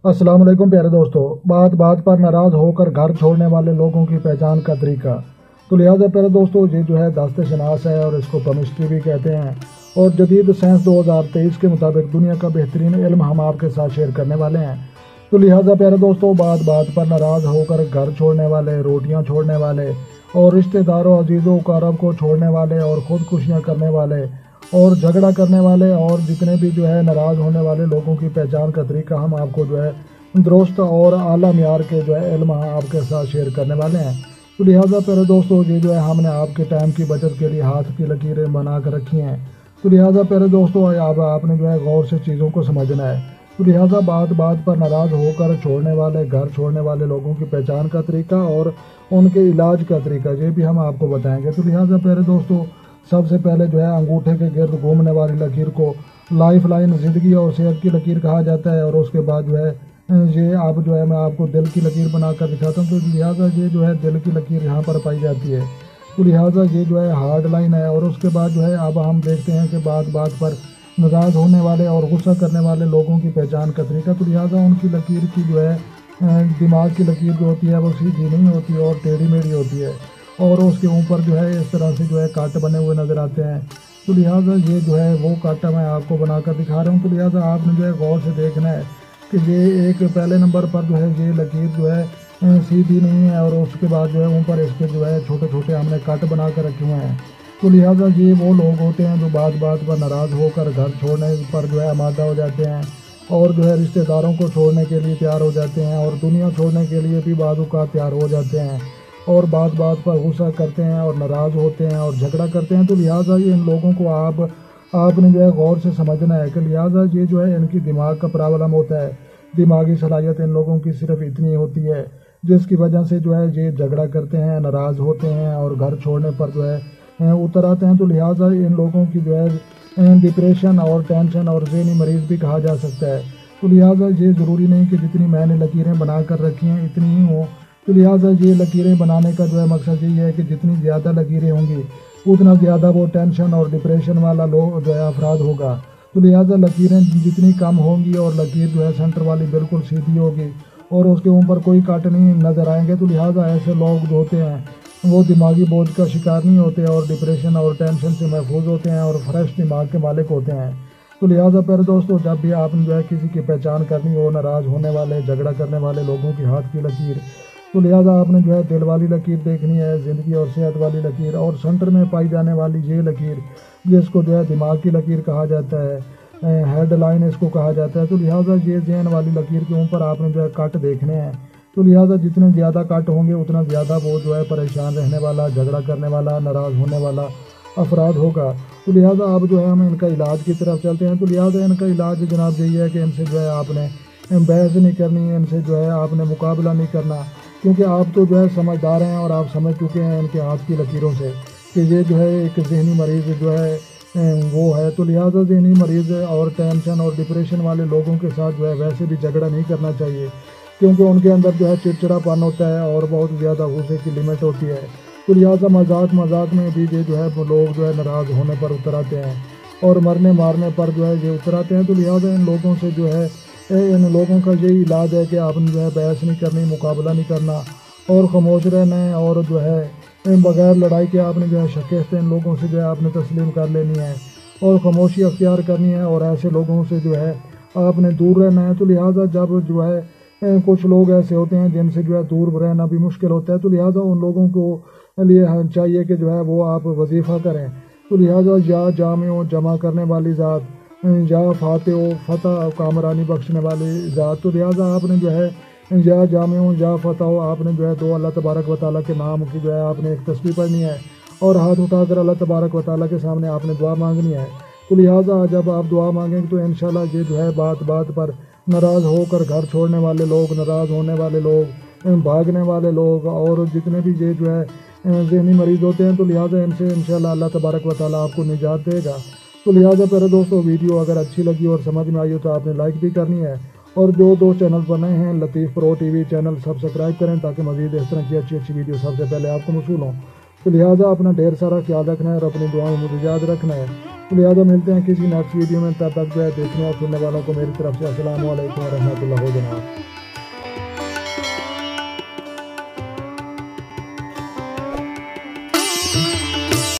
السلام علیکم پیارے دوستو، بات بات پر ناراض ہو کر گھر چھوڑنے والے لوگوں کی پہچان کا طریقہ۔ تو لہٰذا پیارے دوستو، یہ جو ہے دست شناس ہے اور اس کو کیمسٹری بھی کہتے ہیں، اور جدید سائنس 2023 کے مطابق دنیا کا بہترین علم ہم آپ کے ساتھ شیئر کرنے والے ہیں۔ تو لہٰذا پیارے دوستو، بات بات پر ناراض ہو کر گھر چھوڑنے والے، روٹیاں چھوڑنے والے اور رشتہ داروں عزیزوں و اقارب کو چھوڑنے والے اور خودکشیاں کرنے والے اور جھگڑا کرنے والے اور جتنے بھی جو ہے ناراض ہونے والے لوگوں کی پہچان کا طریقہ ہم آپ کو جو ہے درست اور اعلیٰ معیار کے جو ہے علم آپ کے ساتھ شیئر کرنے والے ہیں۔ تو لہٰذا پیارے دوستو، یہ جو ہے ہم نے آپ کے ٹائم کی بچت کے لیے ہاتھ کی لکیریں بنا کر رکھی ہیں۔ تو لہٰذا پیارے دوستو، اب آپ نے جو ہے غور سے چیزوں کو سمجھنا ہے۔ تو لہٰذا بات بات پر ناراض ہو کر چھوڑنے والے، گھر چھوڑنے والے لوگوں کی پہچان کا طریقہ اور ان کے علاج کا طریقہ یہ بھی ہم آپ کو بتائیں گے۔ تو لہٰذا پیارے دوستو، سب سے پہلے جو ہے انگوٹھے کے گرد گھومنے والی لکیر کو لائف لائن، زندگی اور صحت کی لکیر کہا جاتا ہے، اور اس کے بعد جو ہے یہ آپ جو ہے میں آپ کو دل کی لکیر بنا کر دکھاتا ہوں۔ تو لہٰذا یہ جو ہے دل کی لکیر یہاں پر پائی جاتی ہے۔ تو لہٰذا یہ جو ہے ہارڈ لائن ہے، اور اس کے بعد جو ہے اب ہم دیکھتے ہیں کہ بات بات پر ناراض ہونے والے اور غصہ کرنے والے لوگوں کی پہچان کا طریقہ۔ تو لہٰذا ان کی لکیر کی جو ہے دماغ کی لکیر جو ہوتی ہے وہ سیدھی نہیں ہوتی اور ٹیڑھی میڑھی ہوتی ہے، اور اس کے اوپر جو ہے اس طرح سے جو ہے کٹ بنے ہوئے نظر آتے ہیں۔ تو لہٰذا یہ جو ہے وہ کٹ میں آپ کو بنا کر دکھا رہا ہوں۔ تو لہٰذا آپ نے جو ہے غور سے دیکھنا ہے کہ یہ ایک پہلے نمبر پر جو ہے یہ لکیر جو ہے سیدھی نہیں ہے، اور اس کے بعد جو ہے اوپر اس کے جو ہے چھوٹے چھوٹے ہم نے کٹ بنا کر رکھے ہوئے ہیں۔ تو لہٰذا یہ وہ لوگ ہوتے ہیں جو بات بات پر ناراض ہو کر گھر چھوڑنے پر جو ہے آمادہ ہو جاتے ہیں، اور جو ہے رشتہ داروں کو چھوڑنے کے لیے تیار ہو جاتے ہیں، اور دنیا چھوڑنے کے لیے بھی بعض اوقات تیار ہو جاتے ہیں، اور بات بات پر غصہ کرتے ہیں اور ناراض ہوتے ہیں اور جھگڑا کرتے ہیں۔ تو لہٰذا یہ ان لوگوں کو آپ نے جو ہے غور سے سمجھنا ہے کہ لہٰذا یہ جو ہے ان کی دماغ کا پرابلم ہوتا ہے۔ دماغی صلاحیت ان لوگوں کی صرف اتنی ہوتی ہے جس کی وجہ سے جو ہے یہ جھگڑا کرتے ہیں، ناراض ہوتے ہیں اور گھر چھوڑنے پر جو ہے اتر آتے ہیں۔ تو لہٰذا ان لوگوں کی جو ہے ڈپریشن اور ٹینشن اور ذہنی مریض بھی کہا جا سکتا ہے۔ تو لہٰذا یہ ضروری نہیں کہ جتنی میں نے لکیریں بنا کر رکھی ہیں اتنی ہی ہوں۔ تو لہٰذا یہ لکیریں بنانے کا جو ہے مقصد یہی ہے کہ جتنی زیادہ لکیریں ہوں گی اتنا زیادہ وہ ٹینشن اور ڈپریشن والا لوگ جو ہے افراد ہوگا۔ تو لہٰذا لکیریں جتنی کم ہوں گی اور لکیر جو ہے سینٹر والی بالکل سیدھی ہوگی اور اس کے اوپر کوئی کٹ نہیں نظر آئیں گے، تو لہٰذا ایسے لوگ جو ہوتے ہیں وہ دماغی بوجھ کا شکار نہیں ہوتے اور ڈپریشن اور ٹینشن سے محفوظ ہوتے ہیں اور فریش دماغ کے مالک ہوتے ہیں۔ تو لہٰذا پیارے دوستو، جب بھی آپ نے جو ہے کسی کی پہچان کرنی ہو، ناراض ہونے والے، جھگڑا کرنے والے لوگوں کی ہاتھ کی لکیر، تو لہٰذا آپ نے جو ہے دل والی لکیر دیکھنی ہے، زندگی اور صحت والی لکیر، اور سینٹر میں پائی جانے والی یہ لکیر جس کو جو ہے دماغ کی لکیر کہا جاتا ہے، ہیڈ لائن اس کو کہا جاتا ہے۔ تو لہٰذا یہ ذہن والی لکیر کے اوپر آپ نے جو ہے کٹ دیکھنے ہیں۔ تو لہٰذا جتنے زیادہ کٹ ہوں گے اتنا زیادہ وہ جو ہے پریشان رہنے والا، جھگڑا کرنے والا، ناراض ہونے والا افراد ہوگا۔ تو لہٰذا اب جو ہے ہم ان کا علاج کی طرف چلتے ہیں۔ تو لہٰذا ان کا علاج جناب یہی ہے کہ ان سے جو ہے آپ نے بحث نہیں کرنی، ان سے جو ہے آپ نے مقابلہ نہیں کرنا، کیونکہ آپ تو جو ہے سمجھدار ہیں اور آپ سمجھ چکے ہیں ان کے ہاتھ کی لکیروں سے کہ یہ جو ہے ایک ذہنی مریض جو ہے وہ ہے۔ تو لہٰذا ذہنی مریض اور ٹینشن اور ڈپریشن والے لوگوں کے ساتھ جو ہے ویسے بھی جھگڑا نہیں کرنا چاہیے، کیونکہ ان کے اندر جو ہے چڑچڑا پن ہوتا ہے اور بہت زیادہ غصے کی لمٹ ہوتی ہے۔ تو لہٰذا مذاق میں بھی یہ جو ہے وہ لوگ جو ہے ناراض ہونے پر اتر آتے ہیں اور مرنے مارنے پر جو ہے یہ اتر آتے ہیں۔ تو لہٰذا ان لوگوں سے جو ہے ان لوگوں کا یہی علاج ہے کہ آپ نے جو ہے بحث نہیں کرنی، مقابلہ نہیں کرنا اور خاموش رہنا ہے، اور جو ہے بغیر لڑائی کے آپ نے جو ہے شکست ان لوگوں سے جو ہے آپ نے تسلیم کر لینی ہے اور خاموشی اختیار کرنی ہے، اور ایسے لوگوں سے جو ہے آپ نے دور رہنا ہے۔ تو لہٰذا جب جو ہے کچھ لوگ ایسے ہوتے ہیں جن سے جو ہے دور رہنا بھی مشکل ہوتا ہے، تو لہٰذا ان لوگوں کو لیے چاہیے کہ جو ہے وہ آپ وظیفہ کریں۔ تو لہٰذا یا جامع جمع کرنے والی ذات، یا فاتح و فتح کامرانی بخشنے والی ذات۔ تو لہٰذا آپ نے جو ہے یا جامع یا فتح آپ نے جو ہے دو اللہ تبارک و تعالیٰ کے نام کی جو ہے آپ نے ایک تسبیح پڑھنی ہے اور ہاتھ اٹھا کر اللہ تبارک و تعالیٰ کے سامنے آپ نے دعا مانگنی ہے۔ تو لہٰذا جب آپ دعا مانگیں گے تو انشاءاللہ یہ جو ہے بات بات پر ناراض ہو کر گھر چھوڑنے والے لوگ، ناراض ہونے والے لوگ، بھاگنے والے لوگ اور جتنے بھی یہ جو ہے ذہنی مریض ہوتے ہیں، تو لہٰذا ان سے انشاءاللہ اللہ تبارک و تعالیٰ آپ کو نجات دے گا۔ تو لہٰذا پیارے دوستو، ویڈیو اگر اچھی لگی اور سمجھ میں آئی ہو تو آپ نے لائک بھی کرنی ہے، اور جو دو چینل بنے ہیں لطیف پرو ٹی وی چینل سبسکرائب کریں تاکہ مزید اس طرح کی اچھی ویڈیو سب سے پہلے آپ کو موصول ہوں۔ تو لہٰذا اپنا ڈھیر سارا خیال رکھنا ہے اور اپنی دعاؤں میں مجھے یاد رکھنا ہے۔ تو لہٰذا ملتے ہیں کسی نیکسٹ ویڈیو میں، تب تک جو ہے دیکھنے اور سننے والوں کو میری طرف سے السلام علیکم ورحمۃ اللہ جناب۔